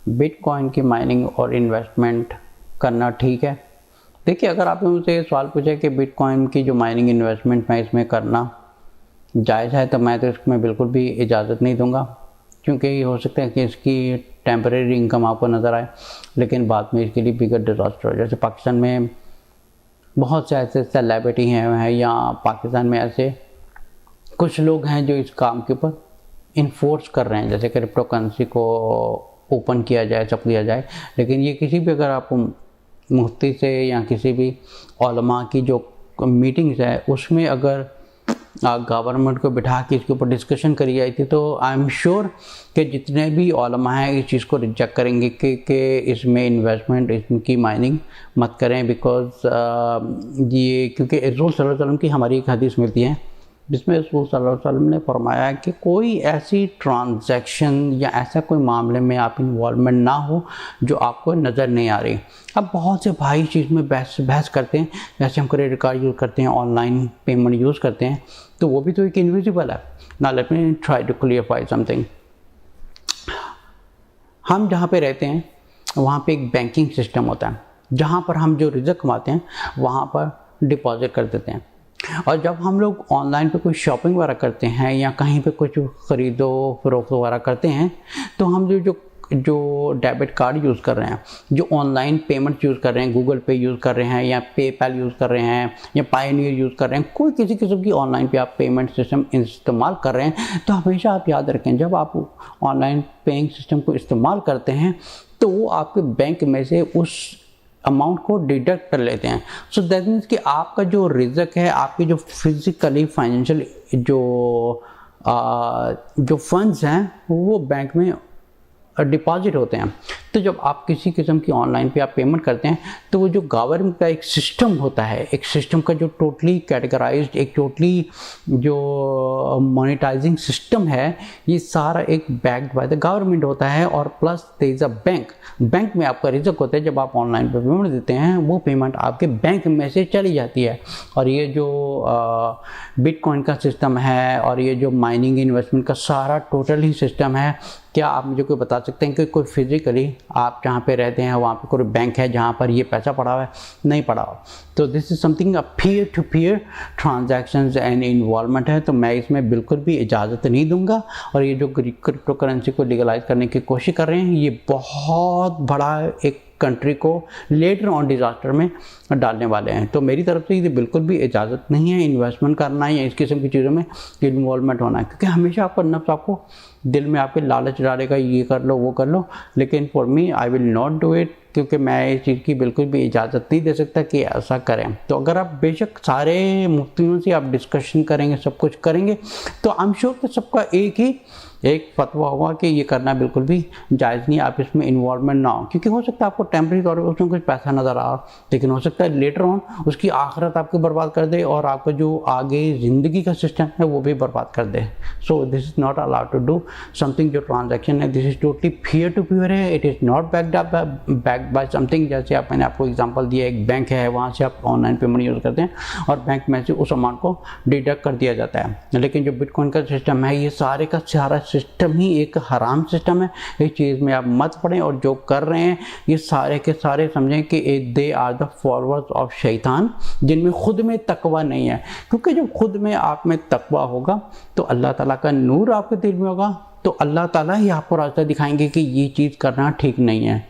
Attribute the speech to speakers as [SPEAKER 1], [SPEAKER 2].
[SPEAKER 1] Bitcoin की mining और investment करना ठीक है? देखिए, अगर आपने मुझसे ये सवाल पूछा कि बिटकॉइन की जो माइनिंग इन्वेस्टमेंट मैं इसमें करना जायज़ है, तो मैं तो इसमें बिल्कुल भी इजाज़त नहीं दूंगा, क्योंकि ये हो सकता है कि इसकी टेम्परेरी इनकम आपको नज़र आए, लेकिन बाद में इसके लिए बिगर डिज़ास्टर हो। जैसे पाकिस्तान में बहुत से ऐसे सेलिब्रिटी हैं या पाकिस्तान में ऐसे कुछ लोग हैं जो इस काम के ऊपर इन्फोर्स कर रहे हैं, जैसे क्रिप्टो करेंसी को ओपन किया जाए, सब किया जाए, लेकिन ये किसी भी, अगर आप मुफ्ती से या किसी भी उलमा की जो मीटिंग्स है उसमें अगर गवर्नमेंट को बिठा के इसके ऊपर डिस्कशन करी जाती थी, तो आई एम श्योर कि जितने भी उलमा हैं इस चीज़ को रिजेक्ट करेंगे कि इसमें इन्वेस्टमेंट, इसकी माइनिंग मत करें। बिकॉज ये, क्योंकि रसूल सल्लल्लाहु अलैहि वसल्लम की हमारी एक हदीस मिलती है जिसमें रसूल सल्लल्लाहु अलैहि वसल्लम ने फरमाया कि कोई ऐसी ट्रांजैक्शन या ऐसा कोई मामले में आप इन्वॉल्वमेंट ना हो जो आपको नज़र नहीं आ रही। अब बहुत से भाई इस चीज़ में बहस करते हैं, जैसे हम क्रेडिट कार्ड यूज़ करते हैं, ऑनलाइन पेमेंट यूज़ करते हैं, तो वो भी तो एक इनविजिबल है ना। Let me try to clarify something. हम जहाँ पे रहते हैं वहाँ पे एक बैंकिंग सिस्टम होता है, जहाँ पर हम जो रिज़्क कमाते हैं वहाँ पर डिपॉजिट कर देते हैं, और जब हम लोग ऑनलाइन पे कोई शॉपिंग वगैरह करते हैं या कहीं पे कुछ ख़रीदो फरोख्त वगैरह करते हैं, तो हम जो डेबिट कार्ड यूज़ कर रहे हैं, जो ऑनलाइन पेमेंट यूज़ कर रहे हैं, गूगल पे यूज़ कर रहे हैं या पेपैल यूज़ कर रहे हैं या पायोनियर यूज़ कर रहे हैं, कोई किसी किस्म की ऑनलाइन पे आप पेमेंट सिस्टम इस्तेमाल कर रहे हैं, तो हमेशा आप याद रखें, जब आप ऑनलाइन पेइंग सिस्टम को इस्तेमाल करते हैं तो वो आपके बैंक में से उस अमाउंट को डिडक्ट कर लेते हैं। सो दैट मीन्स कि आपका जो रिज़क है, आपके जो फिज़िकली फाइनेंशियल जो फंड्स हैं वो बैंक में डिपॉजिट होते हैं। तो जब आप किसी किस्म की ऑनलाइन पे आप पेमेंट करते हैं, तो वो जो गवर्नमेंट का एक सिस्टम होता है, एक सिस्टम का जो टोटली कैटेगराइज्ड, एक टोटली जो मोनेटाइजिंग सिस्टम है, ये सारा एक बैक्ड बाय द गवर्नमेंट होता है। और plus there is a bank में आपका रिज़क होता है, जब आप ऑनलाइन पे पेमेंट देते हैं वो पेमेंट आपके बैंक में से चली जाती है। और ये जो बिटकॉइन का सिस्टम है और ये जो माइनिंग इन्वेस्टमेंट का सारा टोटल ही सिस्टम है, क्या आप मुझे कोई बता सकते हैं कि कोई फिजिकली आप जहाँ पे रहते हैं वहाँ पे कोई बैंक है जहाँ पर ये पैसा पड़ा हुआ है? नहीं पड़ा हुआ। तो this is something a peer to peer transactions and involvement है, तो मैं इसमें बिल्कुल भी इजाज़त नहीं दूंगा। और ये जो क्रिप्टो करेंसी को लीगलाइज करने की कोशिश कर रहे हैं, ये बहुत बड़ा एक कंट्री को लेटर ऑन डिज़ास्टर में डालने वाले हैं। तो मेरी तरफ से ये बिल्कुल भी इजाज़त नहीं है इन्वेस्टमेंट करना या इस किस्म की चीज़ों में इन्वॉल्वमेंट होना है, क्योंकि हमेशा आपका नफ्स आपको दिल में आपके लालच डालेगा, ये कर लो वो कर लो, लेकिन for me I will not do it, क्योंकि मैं इस चीज़ की बिल्कुल भी इजाज़त नहीं दे सकता कि ऐसा करें। तो अगर आप बेशक सारे मुफ्तियों से आप डिस्कशन करेंगे, सब कुछ करेंगे, तो आई एम श्योर कि सबका एक फतवा होगा कि ये करना बिल्कुल भी जायज़ नहीं, आप इसमें इन्वॉल्वमेंट ना हो। क्योंकि हो सकता है आपको टेम्परेरी तौर पर उसमें कुछ पैसा नज़र आ रहा, लेकिन हो सकता है लेटर ऑन उसकी आखिरत आपको बर्बाद कर दे और आपका जो आगे ज़िंदगी का सिस्टम है वो भी बर्बाद कर दे। So this is not allowed to do something. जो ट्रांजैक्शन है this is totally peer to peer है, it is not backed by something. जैसे मैंने आपको एग्जाम्पल दिया, एक बैंक है, वहाँ से आप ऑनलाइन पेमेंट यूज़ करते हैं और बैंक में से उस अमाउंट को डिडक्ट कर दिया जाता है। लेकिन जो बिटकॉइन का सिस्टम है, ये सारे का सारा सिस्टम ही एक हराम सिस्टम है। इस चीज़ में आप मत पड़ें, और जो कर रहे हैं ये सारे के सारे समझें कि they are the followers of शैतान, जिनमें खुद में तकवा नहीं है। क्योंकि जब खुद में आप में तकवा होगा तो अल्लाह ताला का नूर आपके दिल में होगा, तो अल्लाह ताला ही आपको रास्ता दिखाएंगे कि ये चीज़ करना ठीक नहीं है।